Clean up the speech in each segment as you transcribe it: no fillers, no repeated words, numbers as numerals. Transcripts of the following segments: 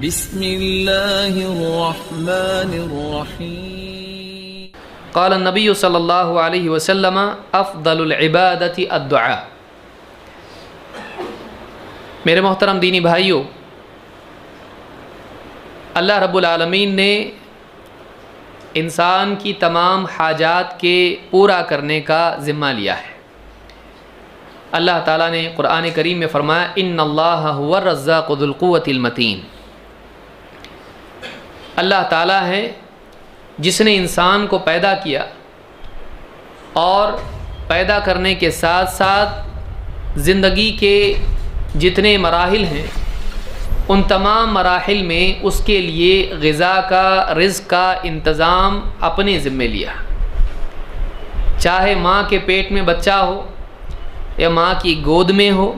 بسم اللہ الرحمن الرحیم۔ قال النبی صلی اللہ علیہ وسلم افضل العبادت الدعاء۔ میرے محترم دینی بھائیوں، اللہ رب العالمین نے انسان کی تمام حاجات کے پورا کرنے کا ذمہ لیا ہے۔ اللہ تعالیٰ نے قرآن کریم میں فرمایا ان اللہ هو الرزاق ذو القوۃ المتین۔ اللہ تعالیٰ ہے جس نے انسان کو پیدا کیا اور پیدا کرنے کے ساتھ ساتھ زندگی کے جتنے مراحل ہیں ان تمام مراحل میں اس کے لیے غذا کا، رزق کا انتظام اپنے ذمے لیا۔ چاہے ماں کے پیٹ میں بچہ ہو یا ماں کی گود میں ہو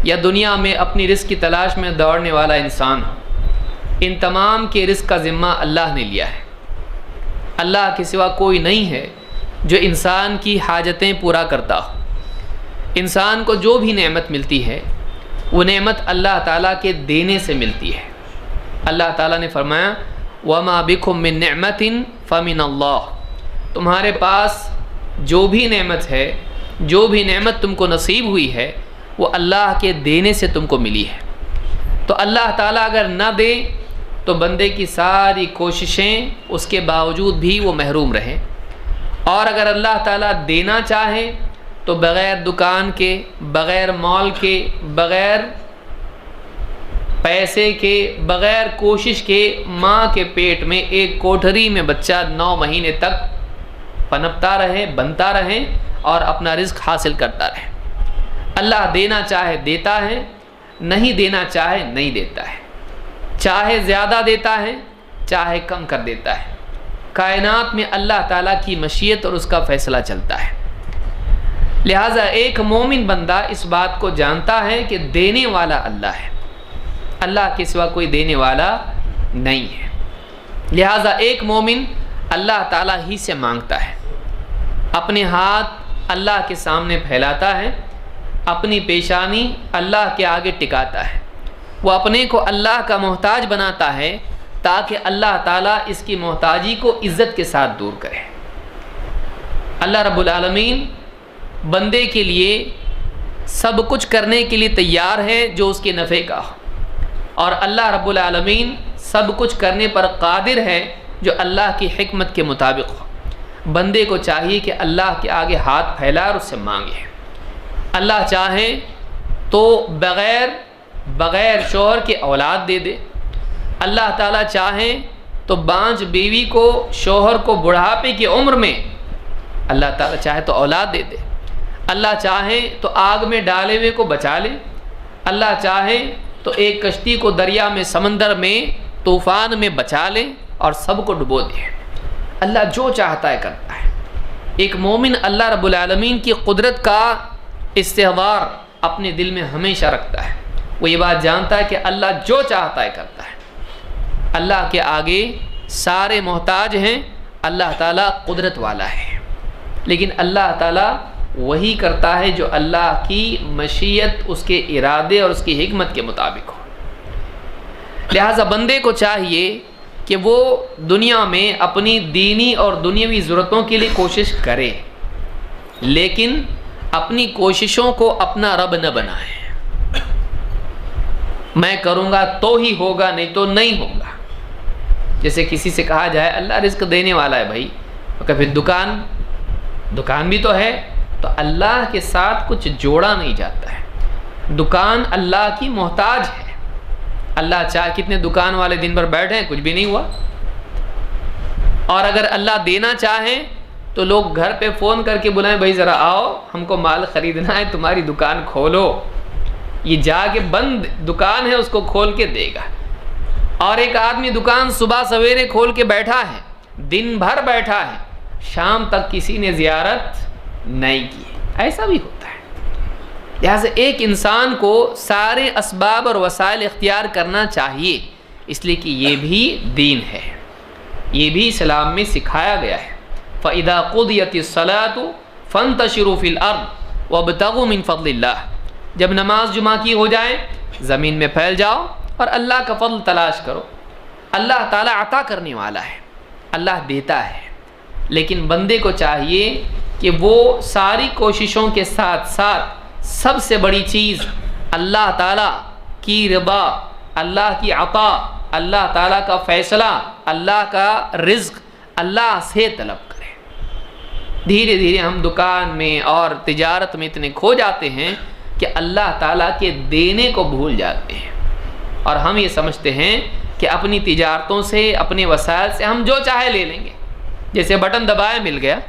یا دنیا میں اپنی رزق کی تلاش میں دوڑنے والا انسان ہو، ان تمام کے رزق کا ذمہ اللہ نے لیا ہے۔ اللہ کے سوا کوئی نہیں ہے جو انسان کی حاجتیں پورا کرتا ہو۔ انسان کو جو بھی نعمت ملتی ہے وہ نعمت اللہ تعالیٰ کے دینے سے ملتی ہے۔ اللہ تعالیٰ نے فرمایا وَمَا بِكُم مِّن نِّعْمَةٍ فَمِنَ اللَّهِ، تمہارے پاس جو بھی نعمت ہے، جو بھی نعمت تم کو نصیب ہوئی ہے وہ اللہ کے دینے سے تم کو ملی ہے۔ تو اللہ تعالیٰ اگر نہ دے تو بندے کی ساری کوششیں اس کے باوجود بھی وہ محروم رہیں، اور اگر اللہ تعالیٰ دینا چاہے تو بغیر دکان کے، بغیر مال کے، بغیر پیسے کے، بغیر کوشش کے ماں کے پیٹ میں ایک کوٹھری میں بچہ 9 مہینے تک پنپتا رہے، بنتا رہے اور اپنا رزق حاصل کرتا رہے۔ اللہ دینا چاہے دیتا ہے، نہیں دینا چاہے نہیں دیتا ہے، چاہے زیادہ دیتا ہے چاہے کم کر دیتا ہے۔ کائنات میں اللہ تعالیٰ کی مشیت اور اس کا فیصلہ چلتا ہے۔ لہٰذا ایک مومن بندہ اس بات کو جانتا ہے کہ دینے والا اللہ ہے، اللہ کے سوا کوئی دینے والا نہیں ہے۔ لہٰذا ایک مومن اللہ تعالیٰ ہی سے مانگتا ہے، اپنے ہاتھ اللہ کے سامنے پھیلاتا ہے، اپنی پیشانی اللہ کے آگے ٹکاتا ہے، وہ اپنے کو اللہ کا محتاج بناتا ہے تاکہ اللہ تعالیٰ اس کی محتاجی کو عزت کے ساتھ دور کرے۔ اللہ رب العالمین بندے کے لیے سب کچھ کرنے کے لیے تیار ہے جو اس کے نفع کا ہو، اور اللہ رب العالمین سب کچھ کرنے پر قادر ہے جو اللہ کی حکمت کے مطابق ہو۔ بندے کو چاہیے کہ اللہ کے آگے ہاتھ پھیلائے اور اس سے مانگے۔ اللہ چاہے تو بغیر شوہر کے اولاد دے دے، اللہ تعالیٰ چاہے تو بانجھ بیوی کو، شوہر کو بڑھاپے کی عمر میں اللہ تعالیٰ چاہے تو اولاد دے دے، اللہ چاہے تو آگ میں ڈالے ہوئے کو بچا لے، اللہ چاہے تو ایک کشتی کو دریا میں، سمندر میں، طوفان میں بچا لے اور سب کو ڈبو دے۔ اللہ جو چاہتا ہے کرتا ہے۔ ایک مومن اللہ رب العالمین کی قدرت کا استحضار اپنے دل میں ہمیشہ رکھتا ہے، وہ یہ بات جانتا ہے کہ اللہ جو چاہتا ہے کرتا ہے۔ اللہ کے آگے سارے محتاج ہیں، اللہ تعالیٰ قدرت والا ہے، لیکن اللہ تعالیٰ وہی کرتا ہے جو اللہ کی مشیت، اس کے ارادے اور اس کی حکمت کے مطابق ہو۔ لہٰذا بندے کو چاہیے کہ وہ دنیا میں اپنی دینی اور دنیاوی ضرورتوں کے لیے کوشش کرے، لیکن اپنی کوششوں کو اپنا رب نہ بنائے۔ میں کروں گا تو ہی ہوگا، نہیں تو نہیں ہوگا۔ جیسے کسی سے کہا جائے اللہ رزق دینے والا ہے بھائی، کہ پھر دکان بھی تو ہے، تو اللہ کے ساتھ کچھ جوڑا نہیں جاتا ہے۔ دکان اللہ کی محتاج ہے۔ اللہ چاہے کتنے دکان والے دن بھر بیٹھے ہیں، کچھ بھی نہیں ہوا، اور اگر اللہ دینا چاہے تو لوگ گھر پہ فون کر کے بلائیں بھائی ذرا آؤ، ہم کو مال خریدنا ہے، تمہاری دکان کھولو۔ یہ جا کے بند دکان ہے اس کو کھول کے دے گا۔ اور ایک آدمی دکان صبح سویرے کھول کے بیٹھا ہے، دن بھر بیٹھا ہے، شام تک کسی نے زیارت نہیں کی، ایسا بھی ہوتا ہے۔ لہٰذا ایک انسان کو سارے اسباب اور وسائل اختیار کرنا چاہیے، اس لیے کہ یہ بھی دین ہے، یہ بھی اسلام میں سکھایا گیا ہے۔ فَإِذَا قُضِيَتِ الصَّلَاةُ فَانْتَشِرُوا فِي الْأَرْضِ وَابْتَغُوا مِنْ فَضْلِ اللَّهِ، جب نماز جمعہ کی ہو جائے زمین میں پھیل جاؤ اور اللہ کا فضل تلاش کرو۔ اللہ تعالیٰ عطا کرنے والا ہے، اللہ دیتا ہے، لیکن بندے کو چاہیے کہ وہ ساری کوششوں کے ساتھ ساتھ سب سے بڑی چیز اللہ تعالیٰ کی رضا، اللہ کی عطا، اللہ تعالیٰ کا فیصلہ، اللہ کا رزق اللہ سے طلب کرے۔ دھیرے دھیرے ہم دکان میں اور تجارت میں اتنے کھو جاتے ہیں کہ اللہ تعالیٰ کے دینے کو بھول جاتے ہیں، اور ہم یہ سمجھتے ہیں کہ اپنی تجارتوں سے، اپنے وسائل سے ہم جو چاہے لے لیں گے، جیسے بٹن دبائے مل گیا۔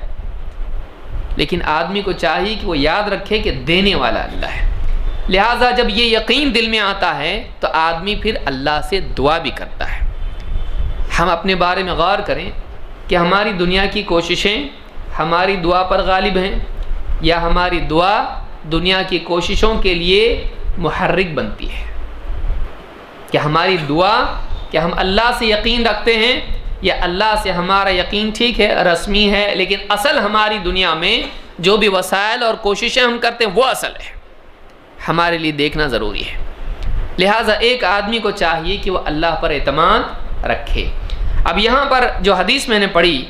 لیکن آدمی کو چاہیے کہ وہ یاد رکھے کہ دینے والا اللہ ہے۔ لہٰذا جب یہ یقین دل میں آتا ہے تو آدمی پھر اللہ سے دعا بھی کرتا ہے۔ ہم اپنے بارے میں غور کریں کہ ہماری دنیا کی کوششیں ہماری دعا پر غالب ہیں، یا ہماری دعا دنیا کی کوششوں کے لیے محرک بنتی ہے؟ کہ ہماری دعا، کہ ہم اللہ سے یقین رکھتے ہیں، یا اللہ سے ہمارا یقین ٹھیک ہے، رسمی ہے، لیکن اصل ہماری دنیا میں جو بھی وسائل اور کوششیں ہم کرتے ہیں وہ اصل ہے؟ ہمارے لیے دیکھنا ضروری ہے۔ لہٰذا ایک آدمی کو چاہیے کہ وہ اللہ پر اعتماد رکھے۔ اب یہاں پر جو حدیث میں نے پڑھی،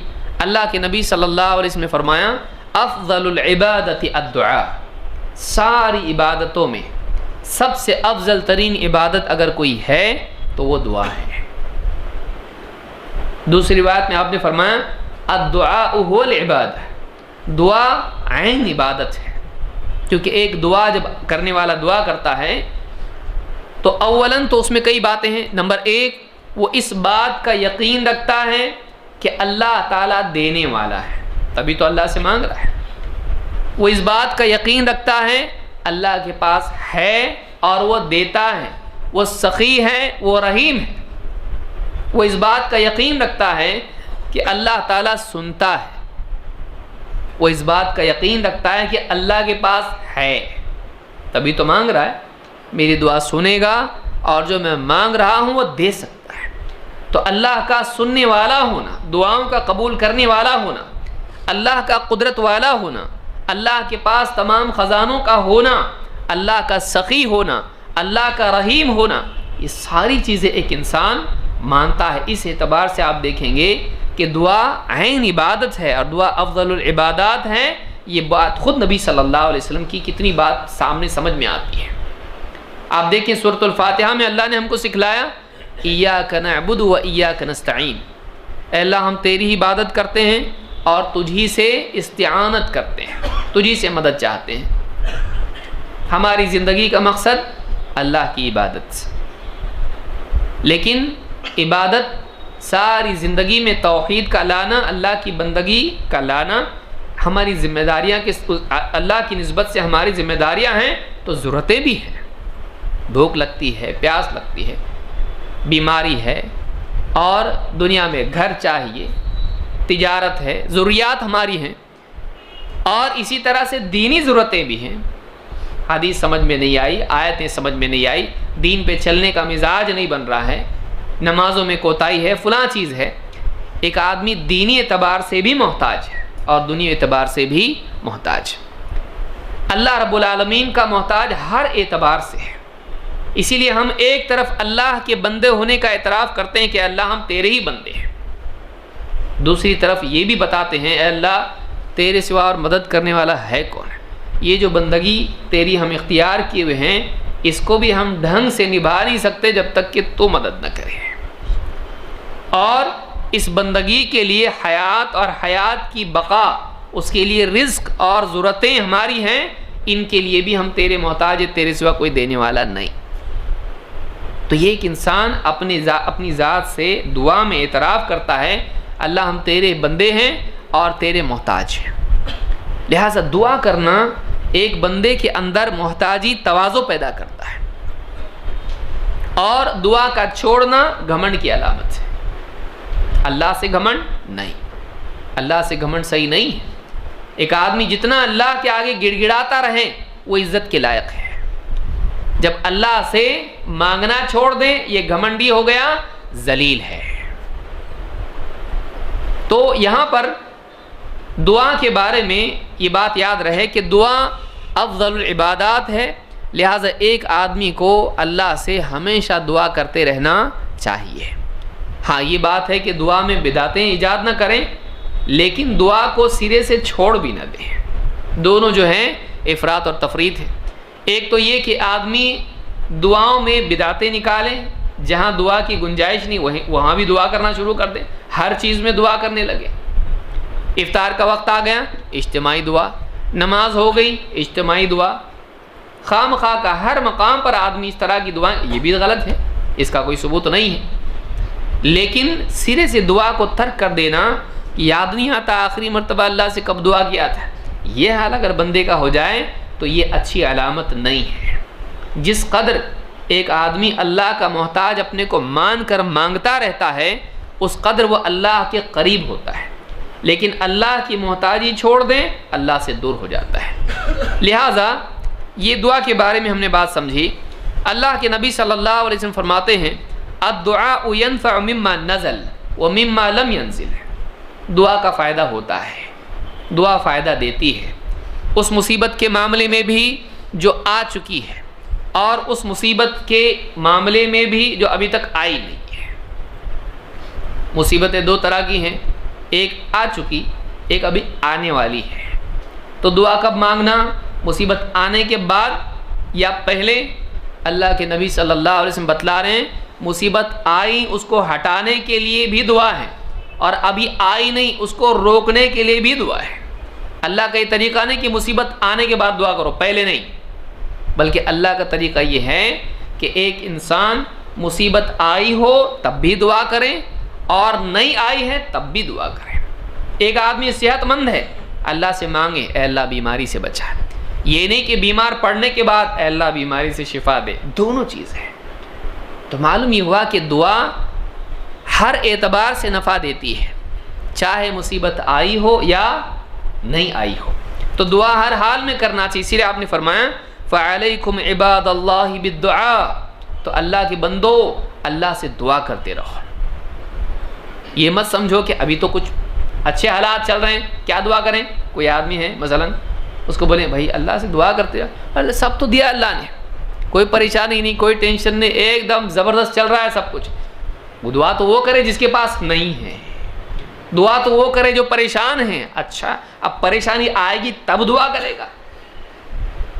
اللہ کے نبی صلی اللہ علیہ وسلم نے فرمایا افضل العبادت الدعاء، ساری عبادتوں میں سب سے افضل ترین عبادت اگر کوئی ہے تو وہ دعا ہے۔ دوسری روایت میں آپ نے فرمایا الدعاء هو العبادہ، دعا عین عبادت ہے، کیونکہ ایک دعا جب کرنے والا دعا کرتا ہے تو اولاً تو اس میں کئی باتیں ہیں۔ نمبر ایک، وہ اس بات کا یقین رکھتا ہے کہ اللہ تعالیٰ دینے والا ہے، تبھی تو اللہ سے مانگ رہا ہے۔ وہ اس بات کا یقین رکھتا ہے اللہ کے پاس ہے اور وہ دیتا ہے، وہ سخی ہے، وہ رحیم ہے۔ وہ اس بات کا یقین رکھتا ہے کہ اللہ تعالیٰ سنتا ہے، وہ اس بات کا یقین رکھتا ہے کہ اللہ کے پاس ہے، تبھی تو مانگ رہا ہے، میری دعا سنے گا اور جو میں مانگ رہا ہوں وہ دے سکتا ہے۔ تو اللہ کا سننے والا ہونا، دعاؤں کا قبول کرنے والا ہونا، اللہ کا قدرت والا ہونا، اللہ کے پاس تمام خزانوں کا ہونا، اللہ کا سخی ہونا، اللہ کا رحیم ہونا، یہ ساری چیزیں ایک انسان مانتا ہے۔ اس اعتبار سے آپ دیکھیں گے کہ دعا عین عبادت ہے اور دعا افضل العبادات ہے۔ یہ بات خود نبی صلی اللہ علیہ وسلم کی کتنی بات سامنے سمجھ میں آتی ہے۔ آپ دیکھیں سورۃ الفاتحہ میں اللہ نے ہم کو سکھلایا ایاک نعبد و ایاک نستعین، اے اللہ ہم تیری ہی عبادت کرتے ہیں اور تجھی سے استعانت کرتے ہیں، تجھی سے مدد چاہتے ہیں۔ ہماری زندگی کا مقصد اللہ کی عبادت، لیکن عبادت ساری زندگی میں توحید کا لانا، اللہ کی بندگی کا لانا، ہماری ذمہ داریاں اللہ کی نسبت سے ہماری ذمہ داریاں ہیں تو ضرورتیں بھی ہیں، بھوک لگتی ہے، پیاس لگتی ہے، بیماری ہے، اور دنیا میں گھر چاہیے، تجارت ہے، ضروریات ہماری ہیں، اور اسی طرح سے دینی ضرورتیں بھی ہیں۔ حدیث سمجھ میں نہیں آئی، آیتیں سمجھ میں نہیں آئی، دین پہ چلنے کا مزاج نہیں بن رہا ہے، نمازوں میں کوتاہی ہے، فلاں چیز ہے۔ ایک آدمی دینی اعتبار سے بھی محتاج ہے اور دنیا اعتبار سے بھی محتاج۔ اللہ رب العالمین کا محتاج ہر اعتبار سے ہے، اسی لیے ہم ایک طرف اللہ کے بندے ہونے کا اعتراف کرتے ہیں کہ اللہ ہم تیرے ہی بندے ہیں، دوسری طرف یہ بھی بتاتے ہیں اے اللہ تیرے سوا اور مدد کرنے والا ہے کون ہے؟ یہ جو بندگی تیری ہم اختیار کیے ہوئے ہیں اس کو بھی ہم ڈھنگ سے نبھا نہیں سکتے جب تک کہ تو مدد نہ کرے، اور اس بندگی کے لیے حیات اور حیات کی بقا، اس کے لیے رزق اور ضرورتیں ہماری ہیں، ان کے لیے بھی ہم تیرے محتاج ہیں، تیرے سوا کوئی دینے والا نہیں۔ تو یہ ایک انسان اپنی ذات سے دعا میں اعتراف کرتا ہے اللہ ہم تیرے بندے ہیں اور تیرے محتاج ہیں۔ لہٰذا دعا کرنا ایک بندے کے اندر محتاجی تواضع پیدا کرتا ہے، اور دعا کا چھوڑنا گھمنڈ کی علامت ہے۔ اللہ سے گھمنڈ نہیں، اللہ سے گھمنڈ صحیح نہیں ہے۔ ایک آدمی جتنا اللہ کے آگے گڑ گڑاتا رہے وہ عزت کے لائق ہے، جب اللہ سے مانگنا چھوڑ دیں یہ گھمنڈی ہو گیا، ذلیل ہے۔ تو یہاں پر دعا کے بارے میں یہ بات یاد رہے کہ دعا افضل العبادات ہے، لہٰذا ایک آدمی کو اللہ سے ہمیشہ دعا کرتے رہنا چاہیے۔ ہاں یہ بات ہے کہ دعا میں بدعتیں ایجاد نہ کریں، لیکن دعا کو سرے سے چھوڑ بھی نہ دیں۔ دونوں جو ہیں افراط اور تفریط ہے۔ ایک تو یہ کہ آدمی دعاؤں میں بدعتیں نکالیں، جہاں دعا کی گنجائش نہیں وہاں بھی دعا کرنا شروع کر دیں، ہر چیز میں دعا کرنے لگے۔ افطار کا وقت آ گیا، اجتماعی دعا، نماز ہو گئی، اجتماعی دعا، خواہ مخواہ کا ہر مقام پر آدمی اس طرح کی دعائیں، یہ بھی غلط ہے، اس کا کوئی ثبوت نہیں ہے۔ لیکن سرے سے دعا کو ترک کر دینا، یاد نہیں آتا آخری مرتبہ اللہ سے کب دعا کیا تھا، یہ حال اگر بندے کا ہو جائے تو یہ اچھی علامت نہیں ہے۔ جس قدر ایک آدمی اللہ کا محتاج اپنے کو مان کر مانگتا رہتا ہے، اس قدر وہ اللہ کے قریب ہوتا ہے، لیکن اللہ کی محتاجی چھوڑ دیں اللہ سے دور ہو جاتا ہے۔ لہٰذا یہ دعا کے بارے میں ہم نے بات سمجھی۔ اللہ کے نبی صلی اللہ علیہ وسلم فرماتے ہیں الدعاء ينفع مما نزل ومما لم ينزل، دعا کا فائدہ ہوتا ہے، دعا فائدہ دیتی ہے اس مصیبت کے معاملے میں بھی جو آ چکی ہے، اور اس مصیبت کے معاملے میں بھی جو ابھی تک آئی نہیں ہے۔ مصیبتیں دو طرح کی ہیں، ایک آ چکی، ایک ابھی آنے والی ہے۔ تو دعا کب مانگنا؟ مصیبت آنے کے بعد یا پہلے؟ اللہ کے نبی صلی اللہ علیہ وسلم بتلا رہے ہیں مصیبت آئی اس کو ہٹانے کے لیے بھی دعا ہے، اور ابھی آئی نہیں اس کو روکنے کے لیے بھی دعا ہے۔ اللہ کا یہ طریقہ نہیں کہ مصیبت آنے کے بعد دعا کرو، پہلے نہیں، بلکہ اللہ کا طریقہ یہ ہے کہ ایک انسان مصیبت آئی ہو تب بھی دعا کریں، اور نہیں آئی ہے تب بھی دعا کریں۔ ایک آدمی صحت مند ہے، اللہ سے مانگے اے اللہ بیماری سے بچا، یہ نہیں کہ بیمار پڑنے کے بعد اے اللہ بیماری سے شفا دے، دونوں چیز ہے۔ تو معلوم یہ ہوا کہ دعا ہر اعتبار سے نفع دیتی ہے، چاہے مصیبت آئی ہو یا نہیں آئی ہو، تو دعا ہر حال میں کرنا چاہیے۔ اسی لیے آپ نے فرمایا فَعَلَيْكُمْ عِبَادَ اللَّهِ بِالدُّعَاء، تو اللہ کے بندو اللہ سے دعا کرتے رہو۔ یہ مت سمجھو کہ ابھی تو کچھ اچھے حالات چل رہے ہیں کیا دعا کریں۔ کوئی آدمی ہے مثلا اس کو بولیں بھائی اللہ سے دعا کرتے رہو، اللہ سب تو دیا اللہ نے، کوئی پریشانی نہیں، کوئی ٹینشن نہیں، ایک دم زبردست چل رہا ہے سب کچھ۔ وہ دعا تو وہ کرے جس کے پاس نہیں ہے، دعا تو وہ کرے جو پریشان ہیں۔ اچھا اب پریشانی آئے گی تب دعا کرے گا؟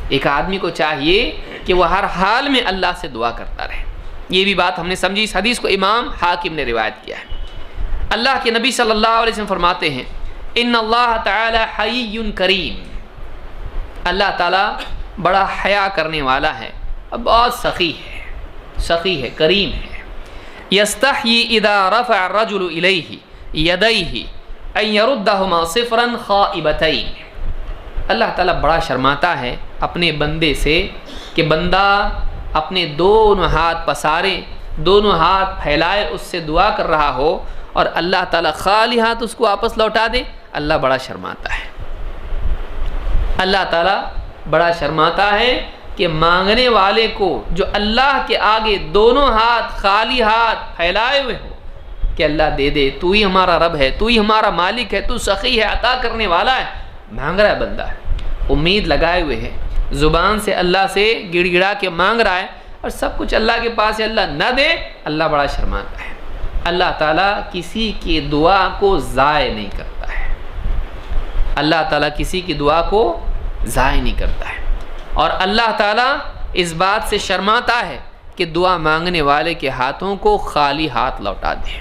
ایک آدمی کو چاہیے کہ وہ ہر حال میں اللہ سے دعا کرتا رہے۔ یہ بھی بات ہم نے سمجھی۔ اس حدیث کو امام حاکم نے روایت کیا ہے۔ اللہ کے نبی صلی اللہ علیہ وسلم فرماتے ہیں ان اللہ تعالی حی کریم، اللہ تعالیٰ بڑا حیا کرنے والا ہے، بہت سخی ہے، کریم ہے۔ یستحیی اذا رفع الرجل الیہ یدیہ ان یردہما صفرا خائبتین، اللہ تعالیٰ بڑا شرماتا ہے اپنے بندے سے کہ بندہ اپنے دونوں ہاتھ پسارے، دونوں ہاتھ پھیلائے اس سے دعا کر رہا ہو، اور اللہ تعالیٰ خالی ہاتھ اس کو واپس لوٹا دے، اللہ بڑا شرماتا ہے۔ اللہ تعالیٰ بڑا شرماتا ہے کہ مانگنے والے کو جو اللہ کے آگے دونوں ہاتھ خالی ہاتھ پھیلائے ہوئے ہو کہ اللہ دے دے، تو ہی ہمارا رب ہے، تو ہی ہمارا مالک ہے، تو سخی ہے، عطا کرنے والا ہے، مانگ رہا ہے بندہ، امید لگائے ہوئے ہے، زبان سے اللہ سے گڑ گڑا کے مانگ رہا ہے، اور سب کچھ اللہ کے پاس ہے، اللہ نہ دے، اللہ بڑا شرماتا ہے۔ اللہ تعالیٰ کسی کی دعا کو ضائع نہیں کرتا ہے، اللہ تعالیٰ کسی کی دعا کو ضائع نہیں کرتا ہے، اور اللہ تعالیٰ اس بات سے شرماتا ہے کہ دعا مانگنے والے کے ہاتھوں کو خالی ہاتھ لوٹا دے۔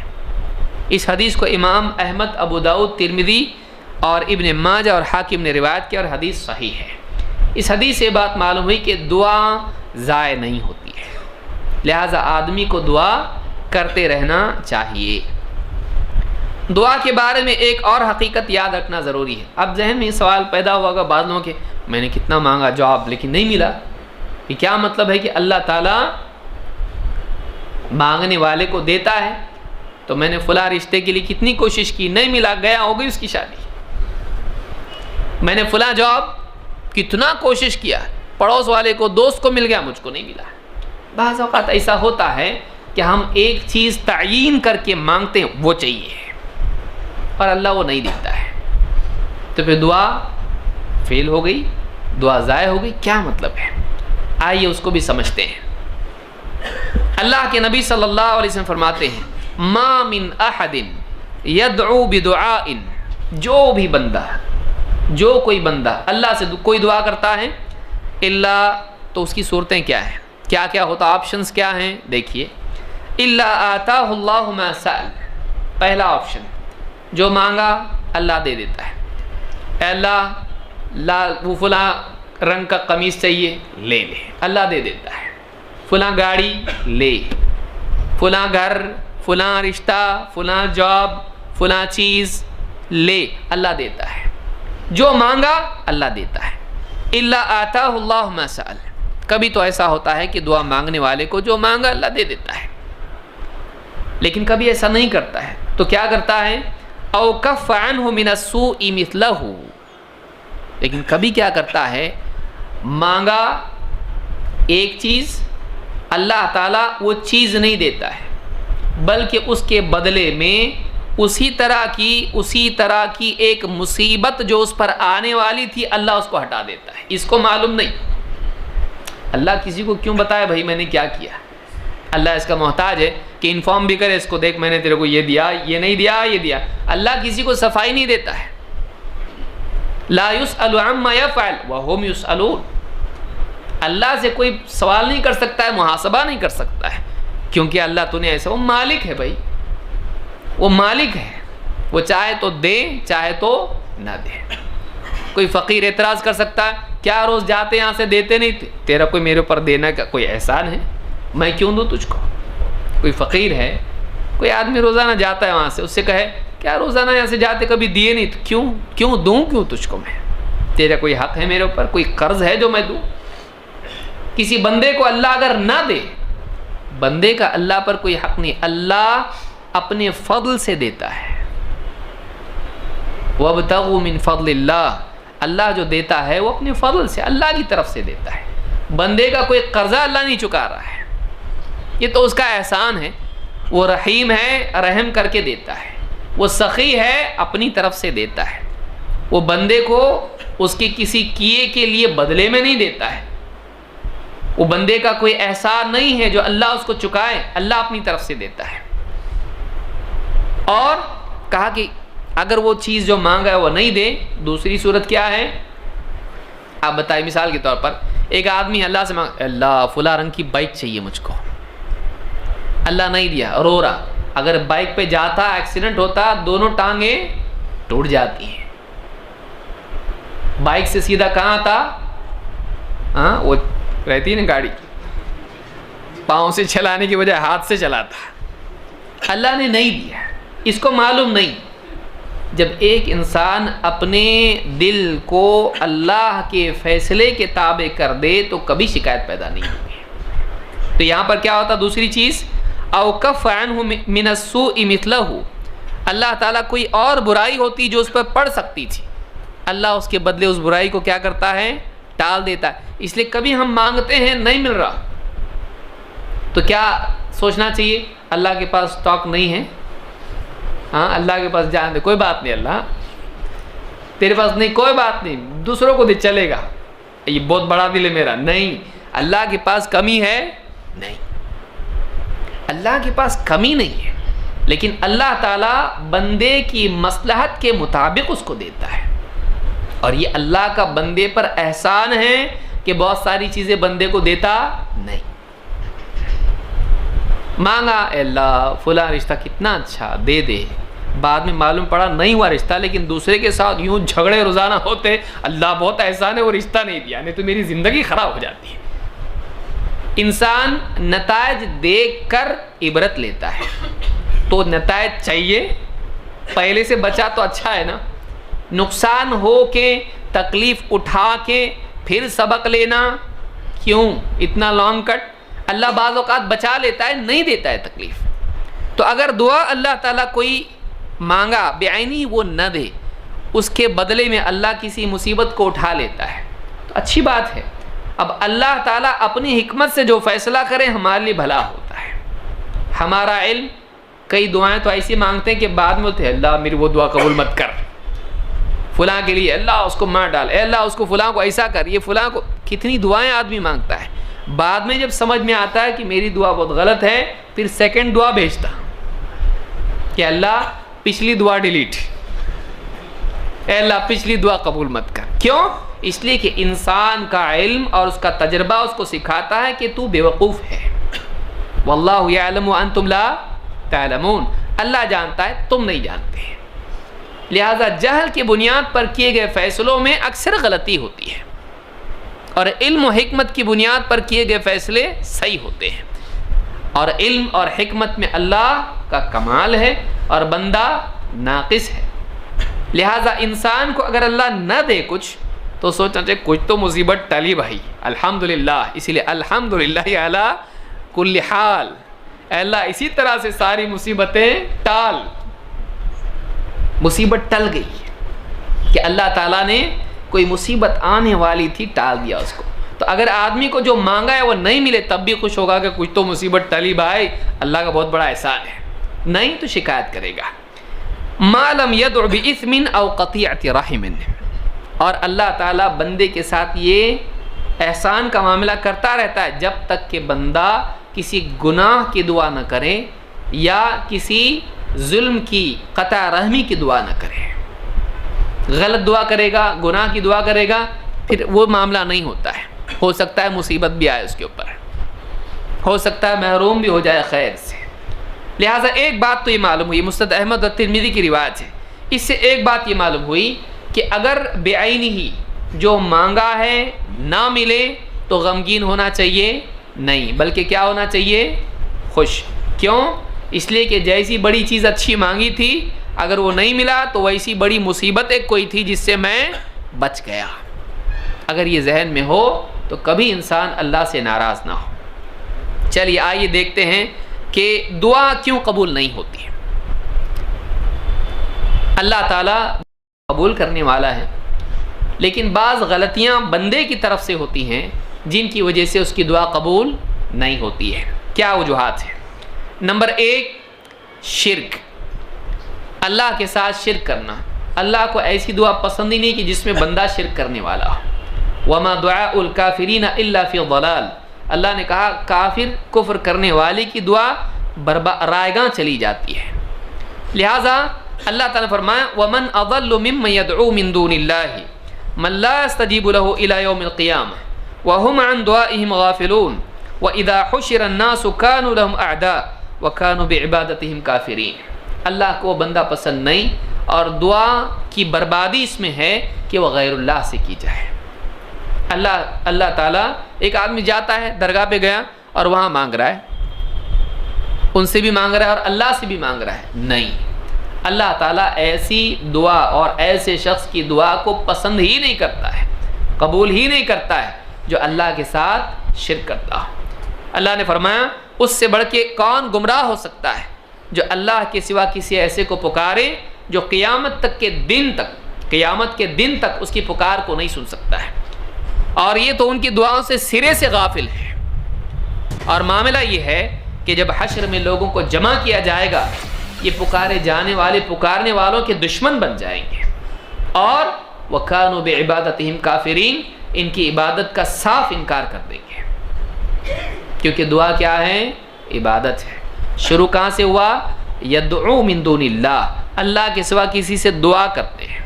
اس حدیث کو امام احمد، ابو داؤد، ترمذی اور ابن ماجہ اور حاکم نے روایت کیا، اور حدیث صحیح ہے۔ اس حدیث سے بات معلوم ہوئی کہ دعا ضائع نہیں ہوتی ہے، لہٰذا آدمی کو دعا کرتے رہنا چاہیے۔ دعا کے بارے میں ایک اور حقیقت یاد رکھنا ضروری ہے۔ اب ذہن میں سوال پیدا ہوا گا بعض لوگوں کے، میں نے کتنا مانگا جواب لیکن نہیں ملا، یہ کیا مطلب ہے کہ اللہ تعالیٰ مانگنے والے کو دیتا ہے؟ تو میں نے فلاں رشتے کے لیے کتنی کوشش کی، نہیں ملا، گیا ہو گئی اس کی شادی۔ میں نے فلاں جاب کتنا کوشش کیا، پڑوس والے کو، دوست کو مل گیا، مجھ کو نہیں ملا۔ بعض اوقات ایسا ہوتا ہے کہ ہم ایک چیز تعیین کر کے مانگتے ہیں وہ چاہیے، اور اللہ وہ نہیں دیتا ہے، تو پھر دعا فیل ہو گئی، دعا ضائع ہو گئی۔ کیا مطلب ہے؟ آئیے اس کو بھی سمجھتے ہیں۔ اللہ کے نبی صلی اللہ علیہ وسلم فرماتے ہیں ما من احد یدعو بدعاء، جو کوئی بندہ اللہ سے کوئی دعا کرتا ہے الا، تو اس کی صورتیں کیا ہیں، کیا کیا ہوتا، آپشنز کیا ہیں، دیکھیے الا آتاہ اللہ ما سأل، پہلا آپشن جو مانگا اللہ دے دیتا ہے۔ اے اللہ وہ فلاں رنگ کا قمیص چاہیے، لے اللہ دے دیتا ہے۔ فلاں گاڑی لے، فلاں گھر، فلاں رشتہ، فلاں جاب، فلاں چیز لے، اللہ دیتا ہے۔ جو مانگا اللہ دیتا ہے۔ الا آتاہ اللہ ما سأل، کبھی تو ایسا ہوتا ہے کہ دعا مانگنے والے کو جو مانگا اللہ دے دیتا ہے، لیکن کبھی ایسا نہیں کرتا ہے، تو کیا کرتا ہے او کف عنہ من السوء مثلہ، لیکن کبھی کیا کرتا ہے مانگا ایک چیز، اللہ تعالیٰ وہ چیز نہیں دیتا ہے، بلکہ اس کے بدلے میں اسی طرح کی ایک مصیبت جو اس پر آنے والی تھی اللہ اس کو ہٹا دیتا ہے۔ اس کو معلوم نہیں، اللہ کسی کو کیوں بتائے بھائی میں نے کیا کیا، اللہ اس کا محتاج ہے کہ انفارم بھی کرے اس کو، دیکھ میں نے تیرے کو یہ دیا، یہ نہیں دیا، یہ دیا۔ اللہ کسی کو صفائی نہیں دیتا ہے۔ لا يسأل عما يفعل وهم يسألون، اللہ سے کوئی سوال نہیں کر سکتا ہے، محاسبہ نہیں کر سکتا ہے، کیونکہ اللہ تو نے ایسا، وہ مالک ہے بھائی، وہ مالک ہے، وہ چاہے تو دے چاہے تو نہ دے۔ کوئی فقیر اعتراض کر سکتا ہے کیا روز جاتے یہاں سے دیتے نہیں، تیرا کوئی میرے اوپر دینا کا کوئی احسان ہے، میں کیوں دوں تجھ کو؟ کوئی فقیر ہے، کوئی آدمی روزانہ جاتا ہے وہاں سے، اس سے کہے کیا روزانہ یہاں سے جاتے کبھی دیے نہیں، کیوں دوں کیوں تجھ کو میں، تیرا کوئی حق ہے میرے اوپر، کوئی قرض ہے جو میں دوں؟ کسی بندے کو اللہ اگر نہ دے، بندے کا اللہ پر کوئی حق نہیں، اللہ اپنے فضل سے دیتا ہے۔ وَابْتَغُوا مِنْ فَضْلِ اللَّهِ، اللہ جو دیتا ہے وہ اپنے فضل سے، اللہ کی طرف سے دیتا ہے۔ بندے کا کوئی قرضہ اللہ نہیں چکا رہا ہے، یہ تو اس کا احسان ہے، وہ رحیم ہے، رحم کر کے دیتا ہے، وہ سخی ہے، اپنی طرف سے دیتا ہے، وہ بندے کو اس کے کسی کیے کے لیے بدلے میں نہیں دیتا ہے، وہ بندے کا کوئی احسان نہیں ہے جو اللہ اس کو چکائے، اللہ اپنی طرف سے دیتا ہے۔ اور کہا کہ اگر وہ چیز جو مانگا ہے وہ نہیں دے، دوسری صورت کیا ہے آپ بتائیں، مثال کے طور پر ایک آدمی اللہ سے مانگ، اللہ فلاں رنگ کی بائک چاہیے مجھ کو، اللہ نہیں دیا، رو رہا، اگر بائک پہ جاتا ایکسیڈنٹ ہوتا دونوں ٹانگیں ٹوٹ جاتی ہیں۔ بائک سے سیدھا کہاں تھا، ہاں وہ رہتی ہے نا گاڑی، پاؤں سے چلانے کی وجہ ہاتھ سے چلاتا، اللہ نے نہیں دیا، اس کو معلوم نہیں۔ جب ایک انسان اپنے دل کو اللہ کے فیصلے کے تابع کر دے تو کبھی شکایت پیدا نہیں ہوگی۔ تو یہاں پر کیا ہوتا دوسری چیز، او کف عنہ من السوء مثلہ، اللہ تعالیٰ کوئی اور برائی ہوتی جو اس پر پڑ سکتی تھی، اللہ اس کے بدلے اس برائی کو کیا کرتا ہے، ٹال دیتا ہے۔ اس لیے کبھی ہم مانگتے ہیں نہیں مل رہا تو کیا سوچنا چاہیے، اللہ کے پاس اسٹاک نہیں ہے، ہاں اللہ کے پاس جان دے، کوئی بات نہیں، اللہ تیرے پاس نہیں، کوئی بات نہیں، دوسروں کو دے چلے گا، یہ بہت بڑا دل ہے میرا، نہیں، اللہ کے پاس کمی ہے نہیں، اللہ کے پاس کمی نہیں ہے، لیکن اللہ تعالیٰ بندے کی مصلحت کے مطابق اس کو دیتا ہے، اور یہ اللہ کا بندے پر احسان ہے کہ بہت ساری چیزیں بندے کو دیتا نہیں۔ مانگا اے اللہ فلاں رشتہ کتنا اچھا، دے دے، بعد میں معلوم پڑا نہیں ہوا رشتہ، لیکن دوسرے کے ساتھ یوں جھگڑے روزانہ ہوتے، اللہ بہت احسان ہے وہ رشتہ نہیں دیا، نہیں تو میری زندگی خراب ہو جاتی ہے۔ انسان نتائج دیکھ کر عبرت لیتا ہے، تو نتائج چاہیے، پہلے سے بچا تو اچھا ہے نا، نقصان ہو کے تکلیف اٹھا کے پھر سبق لینا کیوں، اتنا لانگ کٹ، اللہ بعض اوقات بچا لیتا ہے، نہیں دیتا ہے تکلیف۔ تو اگر دعا اللہ تعالیٰ کوئی مانگا بعینی وہ نہ دے، اس کے بدلے میں اللہ کسی مصیبت کو اٹھا لیتا ہے تو اچھی بات ہے۔ اب اللہ تعالیٰ اپنی حکمت سے جو فیصلہ کرے ہمارے لیے بھلا ہوتا ہے۔ ہمارا علم، کئی دعائیں تو ایسی مانگتے ہیں کہ بعد میں بولتے ہیں اللہ میری وہ دعا قبول مت کر، فلاں کے لیے اللہ اس کو مار ڈال، اے اللہ اس کو فلاں کو ایسا کر، یہ فلاں کو، کتنی دعائیں آدمی مانگتا ہے۔ بعد میں جب سمجھ میں آتا ہے کہ میری دعا بہت غلط ہے، پھر سیکنڈ دعا بھیجتا کہ اللہ پچھلی دعا ڈیلیٹ، اے اللہ پچھلی دعا قبول مت کر۔ کیوں؟ اس لیے کہ انسان کا علم اور اس کا تجربہ اس کو سکھاتا ہے کہ تو بیوقوف ہے۔ واللہ یعلم وانتم لا تعلمون، اللہ جانتا ہے تم نہیں جانتے، لہذا جہل کی بنیاد پر کیے گئے فیصلوں میں اکثر غلطی ہوتی ہے، اور علم و حکمت کی بنیاد پر کیے گئے فیصلے صحیح ہوتے ہیں، اور علم اور حکمت میں اللہ کا کمال ہے اور بندہ ناقص ہے۔ لہذا انسان کو اگر اللہ نہ دے کچھ تو سوچنا چاہیے کچھ تو مصیبت ٹلی بھائی، الحمدللہ، اسی لیے الحمدللہ علی کل حال، اے اللہ اسی طرح سے ساری مصیبتیں ٹال۔ مصیبت ٹل گئی کہ اللہ تعالیٰ نے کوئی مصیبت آنے والی تھی ٹال دیا اس کو۔ تو اگر آدمی کو جو مانگا ہے وہ نہیں ملے تب بھی خوش ہوگا کہ کچھ تو مصیبت ٹلی بھائی، اللہ کا بہت بڑا احسان ہے، نہیں تو شکایت کرے گا۔ ما لم يدع بإثم او قطيعة رحم، اور اللہ تعالیٰ بندے کے ساتھ یہ احسان کا معاملہ کرتا رہتا ہے جب تک کہ بندہ کسی گناہ کی دعا نہ کرے یا کسی ظلم کی قطع رحمی کی دعا نہ کرے۔ غلط دعا کرے گا، گناہ کی دعا کرے گا، پھر وہ معاملہ نہیں ہوتا ہے، ہو سکتا ہے مصیبت بھی آئے اس کے اوپر، ہو سکتا ہے محروم بھی ہو جائے خیر سے۔ لہٰذا ایک بات تو یہ معلوم ہوئی، مسند احمد اور ترمذی کی روایت ہے، اس سے ایک بات یہ معلوم ہوئی کہ اگر بعینہ ہی جو مانگا ہے نہ ملے تو غمگین ہونا چاہیے نہیں، بلکہ کیا ہونا چاہیے؟ خوش۔ کیوں؟ اس لیے کہ جیسی بڑی چیز اچھی مانگی تھی اگر وہ نہیں ملا تو ویسی بڑی مصیبت ایک کوئی تھی جس سے میں بچ گیا۔ اگر یہ ذہن میں ہو تو کبھی انسان اللہ سے ناراض نہ ہو۔ چلیے آئیے دیکھتے ہیں کہ دعا کیوں قبول نہیں ہوتی ہے۔ اللہ تعالیٰ قبول کرنے والا ہے، لیکن بعض غلطیاں بندے کی طرف سے ہوتی ہیں جن کی وجہ سے اس کی دعا قبول نہیں ہوتی ہے۔ کیا وجوہات ہیں؟ نمبر 1، شرک، اللہ کے ساتھ شرک کرنا۔ اللہ کو ایسی دعا پسند ہی نہیں کہ جس میں بندہ شرک کرنے والا ہو۔ وما دعاء الکافرین الا فی ضلال، اللہ نے کہا کافر کفر کرنے والے کی دعا رائیگاں چلی جاتی ہے۔ لہٰذا اللہ تعالیٰ نے فرمایا ومن اضل ممن يدعو من دون اللہ من لا يستجیب له الى یوم القیامہ وهم عن دعائهم غافلون واذا حشر الناس كانوا لهم اعداء وكانوا بعبادتهم کافرین۔ اللہ کو بندہ پسند نہیں اور دعا کی بربادی اس میں ہے کہ وہ غیر اللہ سے کی جائے۔ اللہ تعالیٰ، ایک آدمی جاتا ہے درگاہ پہ گیا اور وہاں مانگ رہا ہے، ان سے بھی مانگ رہا ہے اور اللہ سے بھی مانگ رہا ہے، نہیں، اللہ تعالیٰ ایسی دعا اور ایسے شخص کی دعا کو پسند ہی نہیں کرتا ہے، قبول ہی نہیں کرتا ہے جو اللہ کے ساتھ شرک کرتا ہو۔ اللہ نے فرمایا اس سے بڑھ کے کون گمراہ ہو سکتا ہے جو اللہ کے سوا کسی ایسے کو پکارے جو قیامت کے دن تک اس کی پکار کو نہیں سن سکتا ہے، اور یہ تو ان کی دعاؤں سے سرے سے غافل ہے۔ اور معاملہ یہ ہے کہ جب حشر میں لوگوں کو جمع کیا جائے گا یہ پکارے جانے والے پکارنے والوں کے دشمن بن جائیں گے، اور وَكَانُوا بِعِبَادَتِهِمْ كَافِرِينَ، ان کی عبادت کا صاف انکار کر دیں گے، کیونکہ دعا کیا ہے؟ عبادت ہے۔ شروع کہاں سے ہوا؟ یدعو من دون اللہ، اللہ کے سوا کسی سے دعا کرتے ہیں،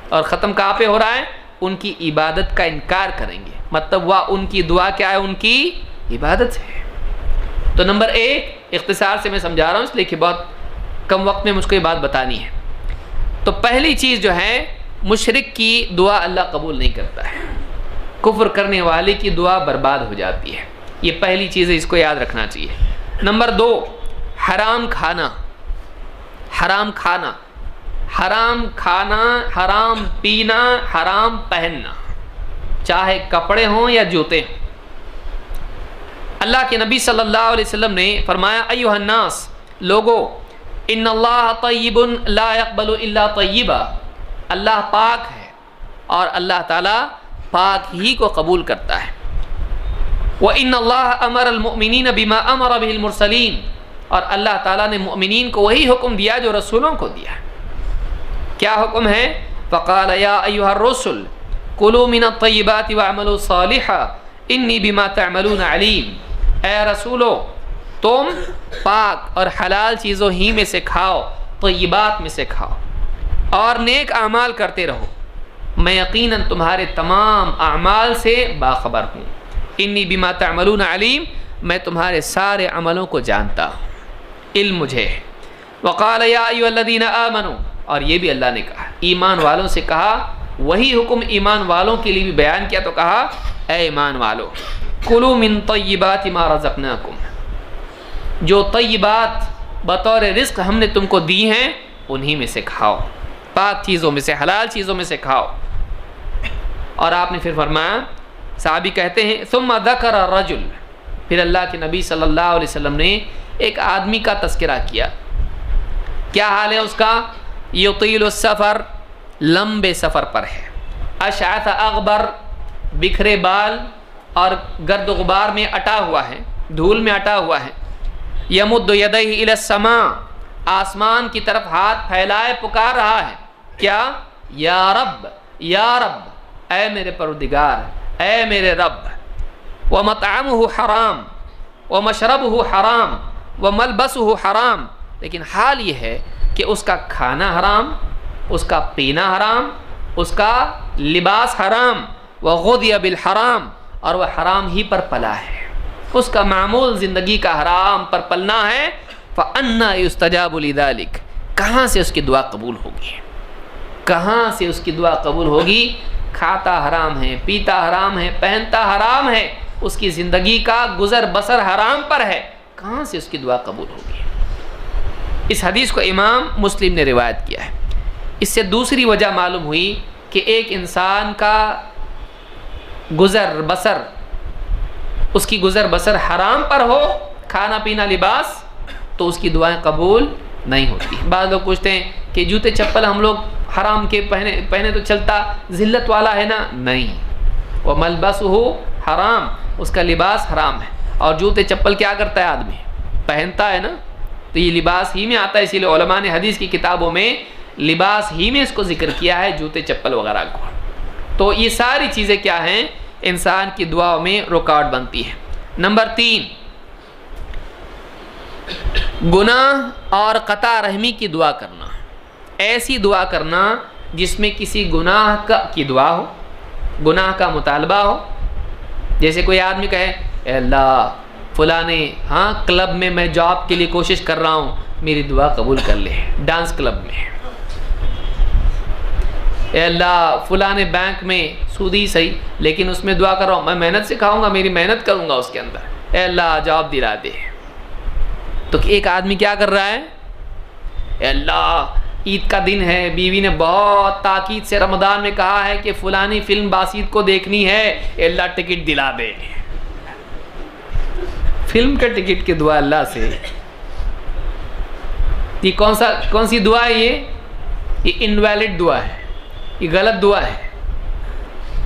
اور ختم کہاں پہ ہو رہا ہے؟ ان کی عبادت کا انکار کریں گے، مطلب وہ ان کی دعا کیا ہے؟ ان کی عبادت ہے۔ تو نمبر 1 اختصار سے میں سمجھا رہا ہوں اس لیے کہ بہت کم وقت میں مجھ کو یہ بات بتانی ہے۔ تو پہلی چیز جو ہے، مشرک کی دعا اللہ قبول نہیں کرتا ہے، کفر کرنے والے کی دعا برباد ہو جاتی ہے، یہ پہلی چیز ہے، اس کو یاد رکھنا چاہیے۔ نمبر 2، حرام کھانا، حرام کھانا، حرام کھانا، حرام پینا، حرام پہننا، چاہے کپڑے ہوں یا جوتے ہوں۔ اللہ کے نبی صلی اللہ علیہ وسلم نے فرمایا ایھا الناس، لوگو، ان اللہ طیب لا یقبل الا طیبا، اللہ پاک ہے اور اللہ تعالیٰ پاک ہی کو قبول کرتا ہے۔ وَإِنَّ اللَّهَ أَمَرَ الْمُؤْمِنِينَ بِمَا أَمَرَ بِهِ الْمُرْسَلِينَ، اور اللہ تعالیٰ نے مؤمنین کو وہی حکم دیا جو رسولوں کو دیا۔ کیا حکم ہے؟ فَقَالَ يَا أَيُّهَا الرُّسُلُ كُلُوا مِنَ الطَّيِّبَاتِ وَاعْمَلُوا صَالِحًا انی بما تعملون علیم، اے رسولو تم پاک اور حلال چیزوں ہی میں سے کھاؤ، طیبات میں سے کھاؤ اور نیک اعمال کرتے رہو، میں یقیناً تمہارے تمام اعمال سے باخبر ہوں۔ انی بما تعملون علیم، میں تمہارے سارے عملوں کو جانتا ہوں، علم مجھے ہے۔ وقال یا ایھا الذین آمنوا، اور یہ بھی اللہ نے کہا ایمان والوں سے کہا، وہی حکم ایمان والوں کے لیے بھی بیان کیا تو کہا اے ایمان والو کلوا من طیبات ما رزقناکم، جو طیبات بطور رزق ہم نے تم کو دی ہیں انہی میں سے کھاؤ، پاک چیزوں میں سے، حلال چیزوں میں سے کھاؤ۔ اور آپ نے پھر فرمایا، صحابی کہتے ہیں ثم ذکر الرجل، پھر اللہ کے نبی صلی اللہ علیہ وسلم نے ایک آدمی کا تذکرہ کیا، کیا حال ہے اس کا؟ یطیل السفر، لمبے سفر پر ہے، اشعث اغبر، بکھرے بال اور گرد و غبار میں اٹا ہوا ہے، دھول میں اٹا ہوا ہے، یمد یدیہ الی السماء، آسمان کی طرف ہاتھ پھیلائے پکار رہا ہے، کیا؟ یا رب یا رب، اے میرے پروردگار، اے میرے رب۔ ومطعمہ حرام ومشربہ حرام وملبسہ حرام، لیکن حال یہ ہے کہ اس کا کھانا حرام، اس کا پینا حرام، اس کا لباس حرام، وغذی بالحرام، اور وہ حرام ہی پر پلا ہے، اس کا معمول زندگی کا حرام پر پلنا ہے۔ فَأَنَّا يُسْتَجَابُ لِذَلِكَ، کہاں سے اس کی دعا قبول ہوگی؟ کہاں سے اس کی دعا قبول ہوگی؟ کھاتا حرام ہے، پیتا حرام ہے، پہنتا حرام ہے، اس کی زندگی کا گزر بسر حرام پر ہے، کہاں سے اس کی دعا قبول ہوگی؟ اس حدیث کو امام مسلم نے روایت کیا ہے۔ اس سے دوسری وجہ معلوم ہوئی کہ ایک انسان کا گزر بسر، اس کی گزر بسر حرام پر ہو، کھانا پینا لباس، تو اس کی دعائیں قبول نہیں ہوتی۔ بعض لوگ پوچھتے ہیں کہ جوتے چپل ہم لوگ حرام کے پہنے تو چلتا، ذلت والا ہے نا؟ نہیں، وہ ملبسہ حرام، اس کا لباس حرام ہے۔ اور جوتے چپل کیا کرتا ہے آدمی؟ پہنتا ہے نا، تو یہ لباس ہی میں آتا ہے، اسی لیے علماء نے حدیث کی کتابوں میں لباس ہی میں اس کو ذکر کیا ہے، جوتے چپل وغیرہ کو۔ تو یہ ساری چیزیں کیا ہیں؟ انسان کی دعاؤں میں رکاوٹ بنتی ہے۔ نمبر 3، گناہ اور قطع رحمی کی دعا کرنا، ایسی دعا کرنا جس میں کسی گناہ کی دعا ہو، گناہ کا مطالبہ ہو۔ جیسے کوئی آدمی کہے اے اللہ فلاں کلب میں میں جاب کے لیے کوشش کر رہا ہوں، میری دعا قبول کر لے، ڈانس کلب میں۔ اے اللہ فلاں بینک میں سودی صحیح لیکن اس میں دعا کر رہا ہوں، میں محنت سکھاؤں گا، میری محنت کروں گا اس کے اندر، اے اللہ جاب دلا دے۔ تو ایک آدمی کیا کر رہا ہے؟ اے اللہ عید کا دن ہے، بیوی نے بہت تاکید سے رمضان میں کہا ہے کہ فلانی فلم باسط کو دیکھنی ہے، اے اللہ ٹکٹ دلا دے۔ فلم کا ٹکٹ کی دعا اللہ سے، یہ کون سی دعا ہے؟ یہ انویلڈ دعا ہے، یہ غلط دعا ہے،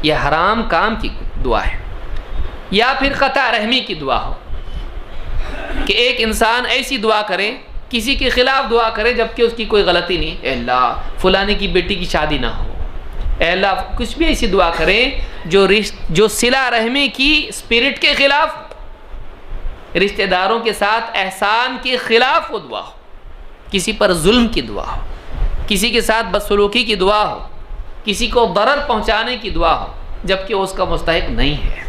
یہ حرام کام کی دعا ہے۔ یا پھر قطع رحمی کی دعا ہو کہ ایک انسان ایسی دعا کرے، کسی کے خلاف دعا کرے جبکہ اس کی کوئی غلطی نہیں، اے اللہ فلانے کی بیٹی کی شادی نہ ہو، اے اللہ کچھ بھی ایسی دعا کرے جو صلہ رحمی کی اسپرٹ کے خلاف، رشتہ داروں کے ساتھ احسان کے خلاف وہ دعا ہو، کسی پر ظلم کی دعا ہو، کسی کے ساتھ بدسلوکی کی دعا ہو، کسی کو ضرر پہنچانے کی دعا ہو جبکہ وہ اس کا مستحق نہیں ہے،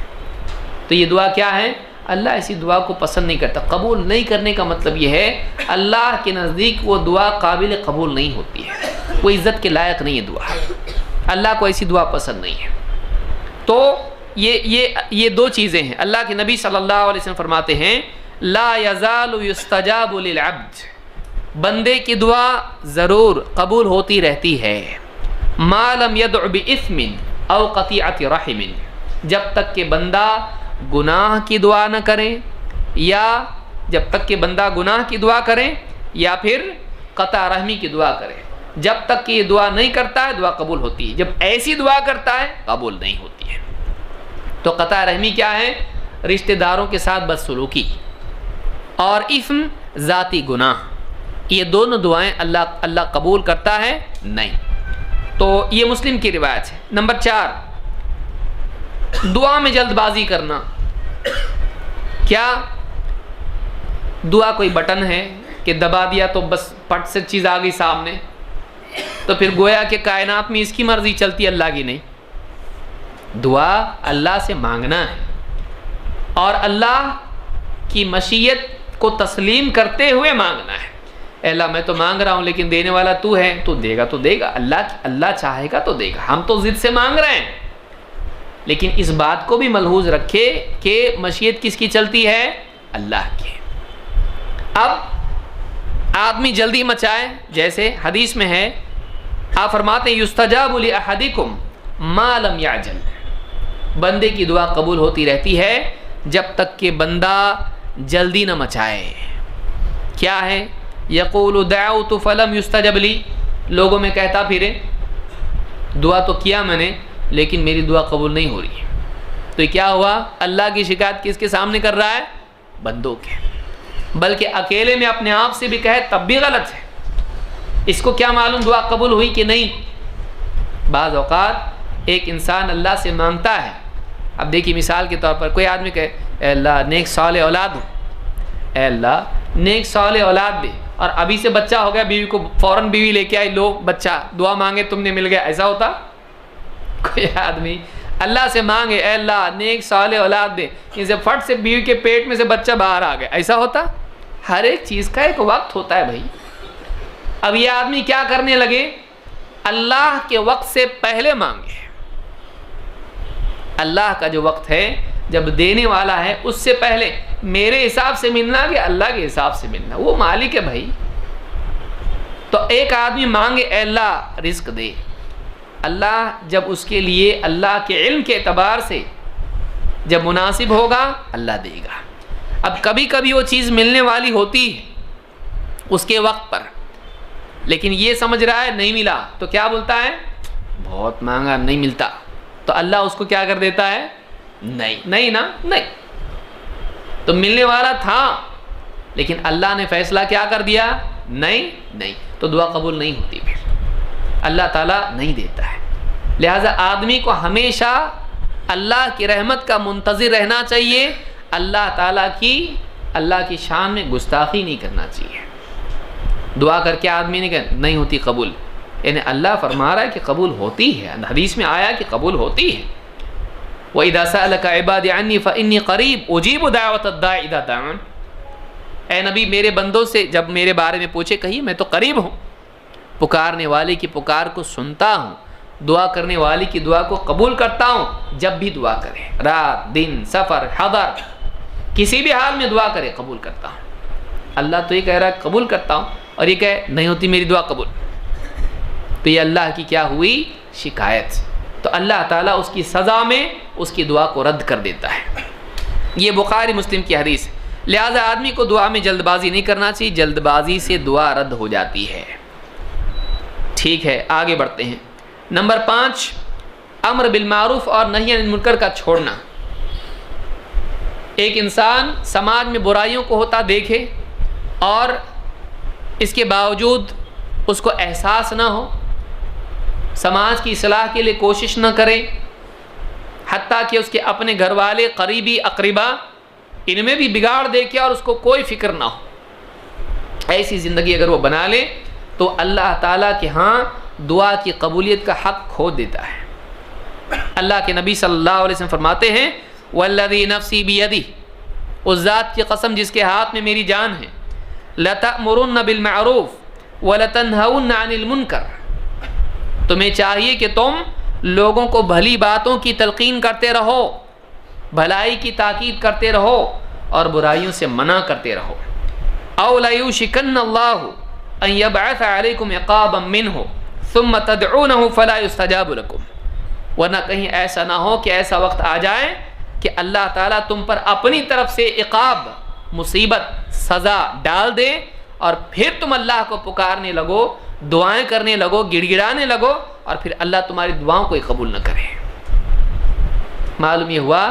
تو یہ دعا کیا ہے؟ اللہ ایسی دعا کو پسند نہیں کرتا۔ قبول نہیں کرنے کا مطلب یہ ہے اللہ کے نزدیک وہ دعا قابل قبول نہیں ہوتی ہے، وہ عزت کے لائق نہیں ہے دعا، اللہ کو ایسی دعا پسند نہیں ہے۔ تو یہ دو چیزیں ہیں۔ اللہ کے نبی صلی اللہ علیہ وسلم فرماتے ہیں لا یزال یستجاب للعبد، بندے کی دعا ضرور قبول ہوتی رہتی ہے، ما لم يدع باثم او قطیعۃ رحم، جب تک کہ بندہ گناہ کی دعا نہ کرے، یا جب تک کہ بندہ گناہ کی دعا کرے یا پھر قطع رحمی کی دعا کرے، جب تک کہ یہ دعا نہیں کرتا ہے دعا قبول ہوتی ہے، جب ایسی دعا کرتا ہے قبول نہیں ہوتی ہے۔ تو قطع رحمی کیا ہے؟ رشتہ داروں کے ساتھ بدسلوکی، اور اثم ذاتی گناہ، یہ دونوں دعائیں اللہ قبول کرتا ہے؟ نہیں۔ تو یہ مسلم کی روایت ہے۔ نمبر 4، دعا میں جلد بازی کرنا. کیا دعا کوئی بٹن ہے کہ دبا دیا تو بس پٹ سے چیز آ گئی سامنے؟ تو پھر گویا کہ کائنات میں اس کی مرضی چلتی، اللہ کی نہیں. دعا اللہ سے مانگنا ہے اور اللہ کی مشیت کو تسلیم کرتے ہوئے مانگنا ہے. اے اللہ میں تو مانگ رہا ہوں لیکن دینے والا تو ہے، تو دے گا تو دے گا. اللہ چاہے گا تو دے گا. ہم تو ضد سے مانگ رہے ہیں، لیکن اس بات کو بھی ملحوظ رکھے کہ مشیت کس کی چلتی ہے؟ اللہ کی. اب آدمی جلدی مچائے، جیسے حدیث میں ہے، آپ فرماتے ہیں یستجاب لأحدکم ما لم یعجل. بندے کی دعا قبول ہوتی رہتی ہے جب تک کہ بندہ جلدی نہ مچائے. کیا ہے؟ یقول دعوت فلم یستجب لی. لوگوں میں کہتا پھرے دعا تو کیا میں نے لیکن میری دعا قبول نہیں ہو رہی. تو کیا ہوا؟ اللہ کی شکایت کس کے سامنے کر رہا ہے؟ بندوں کے. بلکہ اکیلے میں اپنے آپ سے بھی کہے تب بھی غلط ہے. اس کو کیا معلوم دعا قبول ہوئی کہ نہیں؟ بعض اوقات ایک انسان اللہ سے مانگتا ہے. اب دیکھیے مثال کے طور پر کوئی آدمی کہے اے اللہ نیک صالح اولاد ہو، اے اللہ نیک صالح اولاد دے، اور ابھی سے بچہ ہو گیا، بیوی کو فوراً بیوی لے کے آئی، لو بچہ، دعا مانگے تم نے مل گیا. ایسا ہوتا؟ کوئی آدمی اللہ سے مانگے اے اللہ نیک صالح اولاد دے، اسے فٹ سے بیوی کے پیٹ میں سے بچہ باہر آ گیا. ایسا ہوتا؟ ہر ایک چیز کا ایک وقت ہوتا ہے بھائی. اب یہ آدمی کیا کرنے لگے؟ اللہ کے وقت سے پہلے مانگے. اللہ کا جو وقت ہے جب دینے والا ہے اس سے پہلے میرے حساب سے ملنا کہ اللہ کے حساب سے ملنا، وہ مالک ہے بھائی. تو ایک آدمی مانگے اے اللہ رزق دے، اللہ جب اس کے لیے اللہ کے علم کے اعتبار سے جب مناسب ہوگا اللہ دے گا. اب کبھی کبھی وہ چیز ملنے والی ہوتی ہے اس کے وقت پر، لیکن یہ سمجھ رہا ہے نہیں ملا تو کیا بولتا ہے؟ بہت مانگا نہیں ملتا. تو اللہ اس کو کیا کر دیتا ہے؟ نہیں نا، نہیں تو ملنے والا تھا لیکن اللہ نے فیصلہ کیا کر دیا؟ نہیں. تو دعا قبول نہیں ہوتی، پھر اللہ تعالیٰ نہیں دیتا ہے. لہذا آدمی کو ہمیشہ اللہ کی رحمت کا منتظر رہنا چاہیے. اللہ کی شان میں گستاخی نہیں کرنا چاہیے. دعا کر کے آدمی نے کہا نہیں ہوتی قبول، یعنی اللہ فرما رہا ہے کہ قبول ہوتی ہے. حدیث میں آیا کہ قبول ہوتی ہے. وَإِذَا سَأَلَكَ عِبَادِي عَنِّي فَإِنِّي قَرِيبٌ أُجِيبُ دَعْوَةَ الدَّاعِ إِذَا دَعَانِ. اے نبی میرے بندوں سے جب میرے بارے میں پوچھے کہیے میں تو قریب ہوں، پکارنے والے کی پکار کو سنتا ہوں، دعا کرنے والی کی دعا کو قبول کرتا ہوں. جب بھی دعا کرے، رات دن سفر حضر، کسی بھی حال میں دعا کرے قبول کرتا ہوں. اللہ تو یہ کہہ رہا ہے قبول کرتا ہوں اور یہ کہے نہیں ہوتی میری دعا قبول، تو یہ اللہ کی کیا ہوئی؟ شکایت. تو اللہ تعالیٰ اس کی سزا میں اس کی دعا کو رد کر دیتا ہے. یہ بخاری مسلم کی حدیث ہے. لہذا آدمی کو دعا میں جلد بازی نہیں کرنا چاہیے، جلد بازی سے دعا رد ہو جاتی ہے. ٹھیک ہے آگے بڑھتے ہیں. نمبر 5 امر بالمعروف اور نہی عن المنکر کا چھوڑنا. ایک انسان سماج میں برائیوں کو ہوتا دیکھے اور اس کے باوجود اس کو احساس نہ ہو، سماج کی اصلاح کے لیے کوشش نہ کرے، حتیٰ کہ اس کے اپنے گھر والے قریبی اقربا ان میں بھی بگاڑ دیکھے اور اس کو کوئی فکر نہ ہو، ایسی زندگی اگر وہ بنا لے تو اللہ تعالیٰ کے ہاں دعا کی قبولیت کا حق کھو دیتا ہے. اللہ کے نبی صلی اللہ علیہ وسلم فرماتے ہیں والذی نفسی بیدی، اس ذات کی قسم جس کے ہاتھ میں میری جان ہے، لتأمرن بالمعروف ولتنہون عن المنکر، تمہیں چاہیے کہ تم لوگوں کو بھلی باتوں کی تلقین کرتے رہو، بھلائی کی تاکید کرتے رہو اور برائیوں سے منع کرتے رہو. او لیوشکن اللہ ان یبعث علیکم عقابا منہ ثم تدعونہ فلا یستجاب لکم، ورنہ کہیں ایسا نہ ہو کہ ایسا وقت آ جائے کہ اللہ تعالیٰ تم پر اپنی طرف سے عقاب، مصیبت، سزا ڈال دے اور پھر تم اللہ کو پکارنے لگو، دعائیں کرنے لگو، گڑ گڑانے لگو اور پھر اللہ تمہاری دعاؤں کو قبول نہ کرے. معلوم یہ ہوا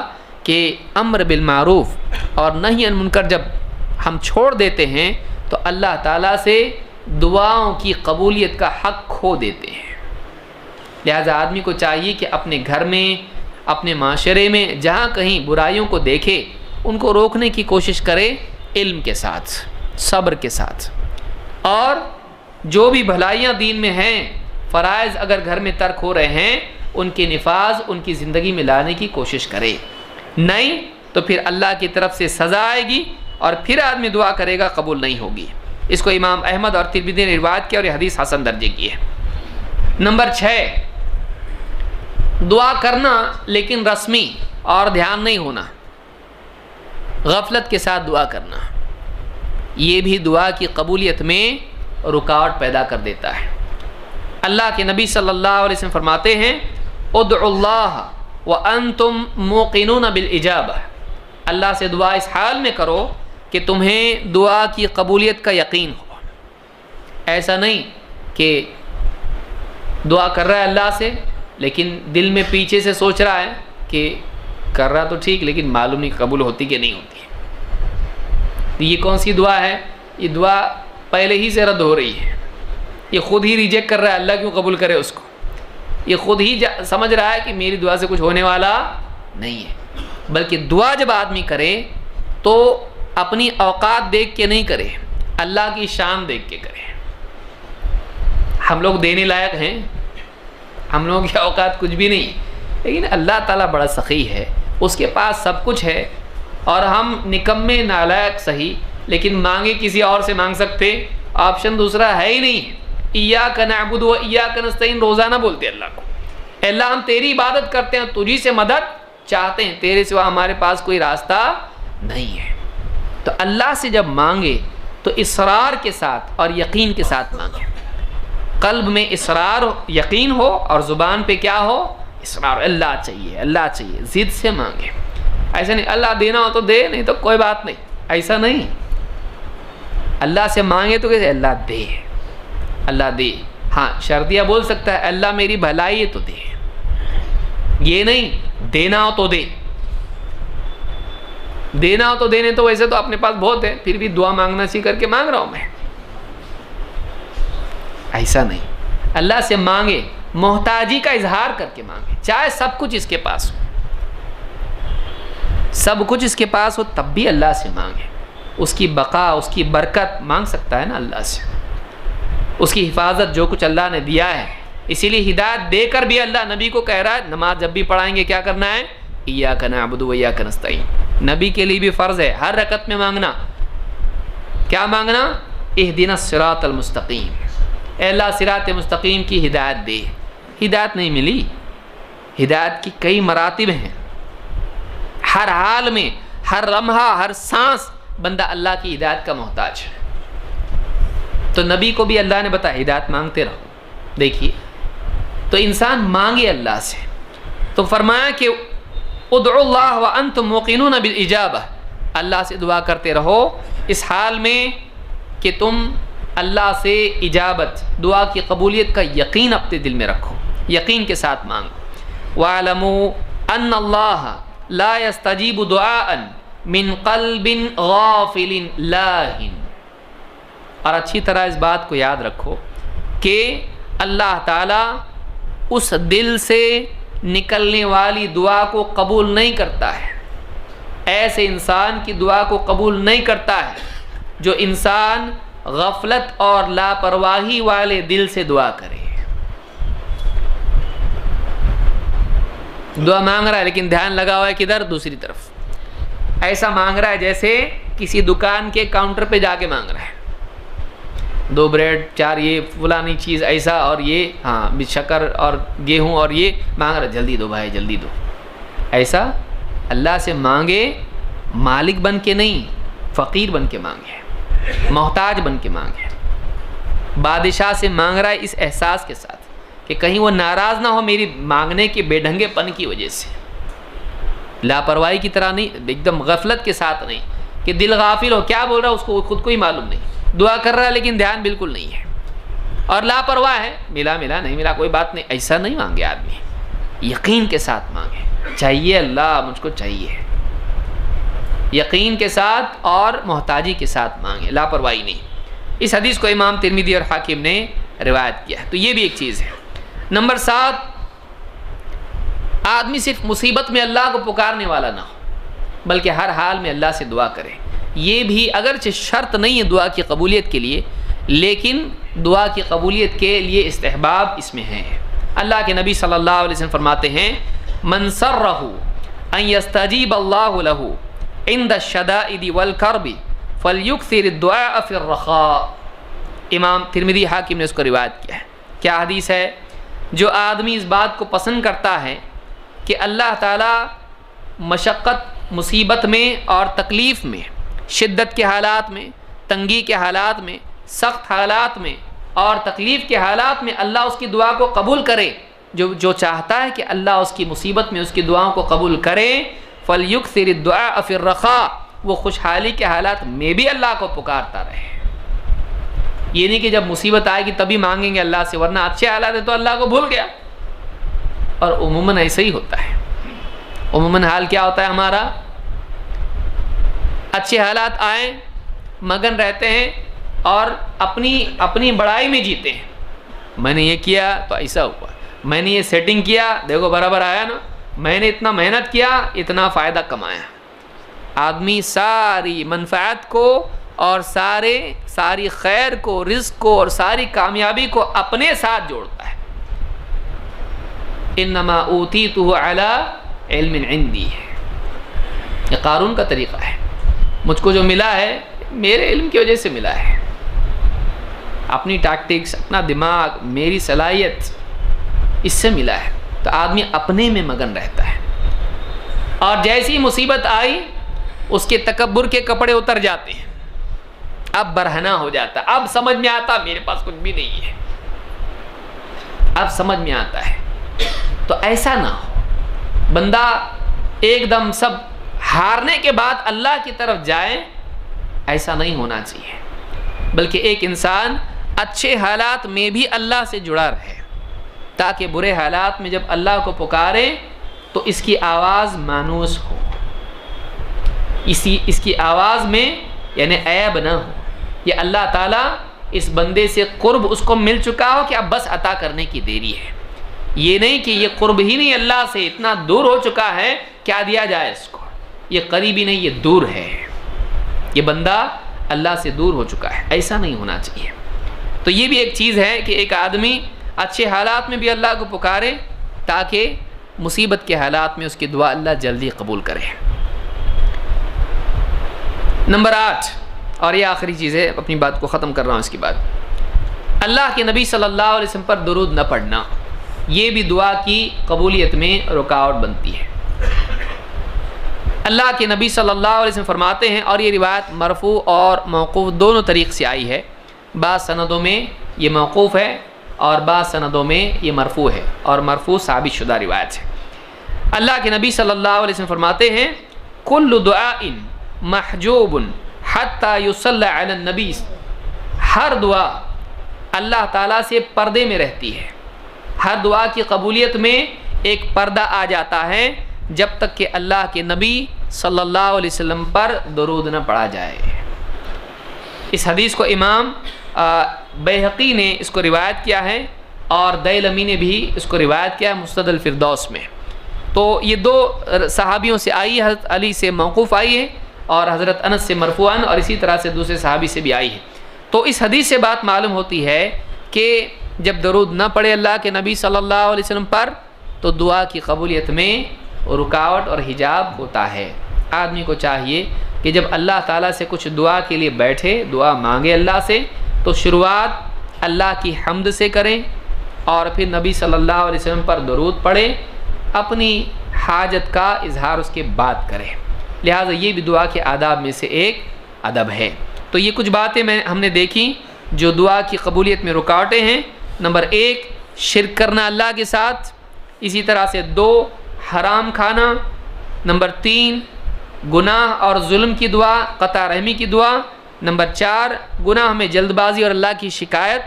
کہ امر بالمعروف اور نہی عن منکر جب ہم چھوڑ دیتے ہیں تو اللہ تعالیٰ سے دعاؤں کی قبولیت کا حق کھو دیتے ہیں. لہذا آدمی کو چاہیے کہ اپنے گھر میں، اپنے معاشرے میں جہاں کہیں برائیوں کو دیکھے ان کو روکنے کی کوشش کرے علم کے ساتھ، صبر کے ساتھ، اور جو بھی بھلائیاں دین میں ہیں، فرائض اگر گھر میں ترک ہو رہے ہیں ان کے نفاذ ان کی زندگی میں لانے کی کوشش کرے، نہیں تو پھر اللہ کی طرف سے سزا آئے گی اور پھر آدمی دعا کرے گا قبول نہیں ہوگی۔ اس کو امام احمد اور ترمذی نے روایت کیا اور یہ حدیث حسن درجے کی ہے۔ نمبر 6، دعا کرنا لیکن رسمی اور دھیان نہیں ہونا، غفلت کے ساتھ دعا کرنا، یہ بھی دعا کی قبولیت میں رکاوٹ پیدا کر دیتا ہے۔ اللہ کے نبی صلی اللہ علیہ وسلم فرماتے ہیں ادعوا اللہ وانتم موقنون بالاجابہ، اللہ سے دعا اس حال میں کرو کہ تمہیں دعا کی قبولیت کا یقین ہو۔ ایسا نہیں کہ دعا کر رہا ہے اللہ سے لیکن دل میں پیچھے سے سوچ رہا ہے کہ کر رہا تو ٹھیک لیکن معلوم نہیں قبول ہوتی کہ نہیں ہوتی۔ یہ کون سی دعا ہے؟ یہ دعا پہلے ہی سے رد ہو رہی ہے، یہ خود ہی ریجیکٹ کر رہا ہے، اللہ کیوں قبول کرے اس کو؟ یہ خود ہی سمجھ رہا ہے کہ میری دعا سے کچھ ہونے والا نہیں ہے۔ بلکہ دعا جب آدمی کرے تو اپنی اوقات دیکھ کے نہیں کرے، اللہ کی شان دیکھ کے کرے۔ ہم لوگ دینے لائق ہیں، ہم لوگوں کی اوقات کچھ بھی نہیں، لیکن اللہ تعالیٰ بڑا سخی ہے، اس کے پاس سب کچھ ہے، اور ہم نکمے نالائق صحیح لیکن مانگے کسی اور سے مانگ سکتے، آپشن دوسرا ہے ہی نہیں۔ ایاک نعبد و ایاک نستعین روزانہ بولتے اللہ کو، اے اللہ ہم تیری عبادت کرتے ہیں، تجھی سے مدد چاہتے ہیں، تیرے سوا ہمارے پاس کوئی راستہ نہیں ہے۔ تو اللہ سے جب مانگے تو اصرار کے ساتھ اور یقین کے ساتھ مانگے، قلب میں اصرار یقین ہو اور زبان پہ کیا ہو؟ اصرار، اللہ چاہیے اللہ چاہیے، ضد سے مانگے۔ ایسا نہیں اللہ دینا ہو تو دے، نہیں تو کوئی بات نہیں، ایسا نہیں۔ اللہ سے مانگے تو کیسے؟ اللہ دے، اللہ دے، ہاں شرطیہ بول سکتا ہے اللہ میری بھلائی ہے تو دے، یہ نہیں دینا ہو تو دے، دینا ہو تو دینے تو ویسے تو اپنے پاس بہت ہے، پھر بھی دعا مانگنا سیکھ کر کے مانگ رہا ہوں میں، ایسا نہیں۔ اللہ سے مانگے، محتاجی کا اظہار کر کے مانگے، چاہے سب کچھ اس کے پاس ہو، سب کچھ اس کے پاس ہو تب بھی اللہ سے مانگے۔ اس کی بقا، اس کی برکت مانگ سکتا ہے نا اللہ سے، اس کی حفاظت جو کچھ اللہ نے دیا ہے۔ اسی لیے ہدایت دے کر بھی اللہ نبی کو کہہ رہا ہے نماز جب بھی پڑھائیں گے کیا کرنا ہے؟ ایاک نعبد و ایاک نستعین۔ نبی کے لیے بھی فرض ہے ہر رکعت میں مانگنا، کیا مانگنا؟ اہدنا الصراط المستقیم، اے اللہ صراط مستقیم کی ہدایت دے۔ ہدایت نہیں ملی، ہدایت کی کئی مراتب ہیں، ہر حال میں، ہر لمحہ، ہر سانس بندہ اللہ کی ہدایت کا محتاج ہے۔ تو نبی کو بھی اللہ نے بتایا ہدایت مانگتے رہو۔ دیکھیے تو انسان مانگے اللہ سے، تو فرمایا کہ ادعوا اللہ وانتم موقنون بالاجابہ، اللہ سے دعا کرتے رہو اس حال میں کہ تم اللہ سے اجابت، دعا کی قبولیت کا یقین اپنے دل میں رکھو، یقین کے ساتھ مانگو۔ وَاعْلَمُوا أَنَّ اللَّهَ لَا يَسْتَجِيبُ دُعَاءً مِّن قَلْبٍ غَافِلٍ لَاهٍ، اور اچھی طرح اس بات کو یاد رکھو کہ اللہ تعالیٰ اس دل سے نکلنے والی دعا کو قبول نہیں کرتا ہے، ایسے انسان کی دعا کو قبول نہیں کرتا ہے جو انسان غفلت اور لاپرواہی والے دل سے دعا کرے۔ دعا مانگ رہا ہے لیکن دھیان لگا ہوا ہے کدھر؟ دوسری طرف، ایسا مانگ رہا ہے جیسے کسی دکان کے کاؤنٹر پہ جا کے مانگ رہا ہے، 2 بریڈ 4 یہ فلانی چیز ایسا، اور یہ ہاں شکر اور گیہوں اور یہ مانگ رہا ہے، جلدی دو بھائی جلدی دو۔ ایسا اللہ سے مانگے، مالک بن کے نہیں، فقیر بن کے مانگے، محتاج بن کے مانگے، بادشاہ سے مانگ رہا ہے اس احساس کے ساتھ کہ کہیں وہ ناراض نہ ہو میری مانگنے کے بے ڈھنگے پن کی وجہ سے، لاپرواہی کی طرح نہیں، ایک دم غفلت کے ساتھ نہیں کہ دل غافل ہو، کیا بول رہا ہے اس کو خود کو ہی معلوم نہیں، دعا کر رہا ہے لیکن دھیان بالکل نہیں ہے، اور لاپرواہ ہے، ملا نہیں ملا کوئی بات نہیں، ایسا نہیں مانگے آدمی، یقین کے ساتھ مانگے، چاہیے اللہ مجھ کو چاہیے، یقین کے ساتھ اور محتاجی کے ساتھ مانگے، لاپرواہی نہیں۔ اس حدیث کو امام ترمذی اور حاکم نے روایت کیا ہے، تو یہ بھی ایک چیز ہے۔ نمبر 7، آدمی صرف مصیبت میں اللہ کو پکارنے والا نہ ہو، بلکہ ہر حال میں اللہ سے دعا کرے۔ یہ بھی اگرچہ شرط نہیں ہے دعا کی قبولیت کے لیے، لیکن دعا کی قبولیت کے لیے استحباب اس میں ہے۔ اللہ کے نبی صلی اللہ علیہ وسلم فرماتے ہیں من سرہ ان یستجیب اللہ لہ عند الشدائد والکرب فلیکثر الدعاء فی الرخاء۔ امام ترمذی حاکم نے اس کو روایت کیا ہے۔ کیا حدیث ہے؟ جو آدمی اس بات کو پسند کرتا ہے کہ اللہ تعالیٰ مشقت مصیبت میں اور تکلیف میں، شدت کے حالات میں، تنگی کے حالات میں، سخت حالات میں اور تکلیف کے حالات میں اللہ اس کی دعا کو قبول کرے، جو چاہتا ہے کہ اللہ اس کی مصیبت میں اس کی دعاؤں کو قبول کرے، فَلْيُكْثِرِ الدُّعَاءَ فِي الرَّخَاءِ، وہ خوشحالی کے حالات میں بھی اللہ کو پکارتا رہے۔ یہ نہیں کہ جب مصیبت آئے گی تبھی مانگیں گے اللہ سے، ورنہ اچھے حالات ہے تو اللہ کو بھول گیا۔ اور عموماً ایسا ہی ہوتا ہے۔ عموماً حال کیا ہوتا ہے ہمارا؟ اچھے حالات آئیں، مگن رہتے ہیں اور اپنی بڑائی میں جیتے ہیں۔ میں نے یہ کیا تو ایسا ہوا، میں نے یہ سیٹنگ کیا دیکھو برابر آیا نا، میں نے اتنا محنت کیا اتنا فائدہ کمایا۔ آدمی ساری منفعت کو اور ساری خیر کو، رزق کو اور ساری کامیابی کو اپنے ساتھ جوڑتا ہے۔ انما اوتیتہ علی علم عندی، یہ قارون کا طریقہ ہے۔ مجھ کو جو ملا ہے میرے علم کی وجہ سے ملا ہے، اپنی ٹیکٹکس، اپنا دماغ، میری صلاحیت، اس سے ملا ہے۔ تو آدمی اپنے میں مگن رہتا ہے، اور جیسی مصیبت آئی اس کے تکبر کے کپڑے اتر جاتے ہیں، اب برہنہ ہو جاتا ہے، اب سمجھ میں آتا میرے پاس کچھ بھی نہیں ہے، اب سمجھ میں آتا ہے۔ تو ایسا نہ ہو، بندہ ایک دم سب ہارنے کے بعد اللہ کی طرف جائے، ایسا نہیں ہونا چاہیے، بلکہ ایک انسان اچھے حالات میں بھی اللہ سے جڑا رہے، تاکہ برے حالات میں جب اللہ کو پکارے تو اس کی آواز مانوس ہو، اس کی آواز میں یعنی عیب نہ ہو، یہ اللہ تعالیٰ اس بندے سے قرب اس کو مل چکا ہو کہ اب بس عطا کرنے کی دیری ہے۔ یہ نہیں کہ یہ قرب ہی نہیں، اللہ سے اتنا دور ہو چکا ہے کیا دیا جائے اس کو، یہ قریب ہی نہیں، یہ دور ہے، یہ بندہ اللہ سے دور ہو چکا ہے، ایسا نہیں ہونا چاہیے۔ تو یہ بھی ایک چیز ہے کہ ایک آدمی اچھے حالات میں بھی اللہ کو پکارے تاکہ مصیبت کے حالات میں اس کی دعا اللہ جلدی قبول کرے۔ نمبر 8، اور یہ آخری چیز ہے، اپنی بات کو ختم کر رہا ہوں اس کے بعد، اللہ کے نبی صلی اللہ علیہ وسلم پر درود نہ پڑھنا، یہ بھی دعا کی قبولیت میں رکاوٹ بنتی ہے۔ اللہ کے نبی صلی اللہ علیہ وسلم فرماتے ہیں، اور یہ روایت مرفوع اور موقوف دونوں طریق سے آئی ہے، بعض سندوں میں یہ موقوف ہے اور بعض سندوں میں یہ مرفوع ہے، اور مرفوع ثابت شدہ روایت ہے۔ اللہ کے نبی صلی اللہ علیہ وسلم فرماتے ہیں کل دعاء محجوب حتی یصلی علی النبی، ہر دعا اللہ تعالیٰ سے پردے میں رہتی ہے، ہر دعا کی قبولیت میں ایک پردہ آ جاتا ہے جب تک کہ اللہ کے نبی صلی اللہ علیہ وسلم پر درود نہ پڑھا جائے۔ اس حدیث کو امام بیہقی نے اس کو روایت کیا ہے، اور دیلمی نے بھی اس کو روایت کیا ہے مسند الفردوس میں۔ تو یہ دو صحابیوں سے آئی ہے، حضرت علی سے موقوف آئی ہے اور حضرت انس سے مرفوعاً، اور اسی طرح سے دوسرے صحابی سے بھی آئی ہے۔ تو اس حدیث سے بات معلوم ہوتی ہے کہ جب درود نہ پڑھے اللہ کے نبی صلی اللہ علیہ وسلم پر تو دعا کی قبولیت میں رکاوٹ اور حجاب ہوتا ہے۔ آدمی کو چاہیے کہ جب اللہ تعالیٰ سے کچھ دعا کے لیے بیٹھے، دعا مانگے اللہ سے، تو شروعات اللہ کی حمد سے کریں اور پھر نبی صلی اللہ علیہ وسلم پر درود پڑھیں، اپنی حاجت کا اظہار اس کے بعد کریں۔ لہٰذا یہ بھی دعا کے آداب میں سے ایک ادب ہے۔ تو یہ کچھ باتیں ہم نے دیکھی جو دعا کی قبولیت میں رکاوٹیں ہیں۔ نمبر 1 شرک کرنا اللہ کے ساتھ، اسی طرح سے 2 حرام کھانا، نمبر 3 گناہ اور ظلم کی دعا، قطع رحمی کی دعا، نمبر 4 گناہ میں جلد بازی اور اللہ کی شکایت،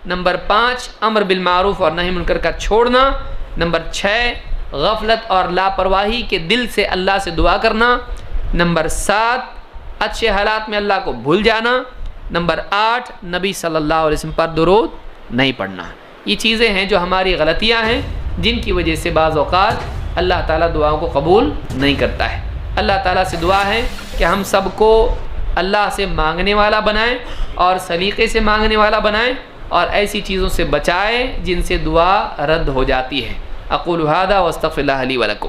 نمبر 5 امر بالمعروف اور نہی منکر کا چھوڑنا، نمبر 6 غفلت اور لاپرواہی کے دل سے اللہ سے دعا کرنا، نمبر 7 اچھے حالات میں اللہ کو بھول جانا، نمبر 8 نبی صلی اللہ علیہ وسلم پر درود نہیں پڑھنا۔ یہ چیزیں ہیں جو ہماری غلطیاں ہیں، جن کی وجہ سے بعض اوقات اللہ تعالیٰ دعاؤں کو قبول نہیں کرتا ہے۔ اللہ تعالیٰ سے دعا ہے کہ ہم سب کو اللہ سے مانگنے والا بنائیں اور سلیقے سے مانگنے والا بنائیں، اور ایسی چیزوں سے بچائے جن سے دعا رد ہو جاتی ہے۔ اقول ھذا واستغفر اللہ لی ولکم۔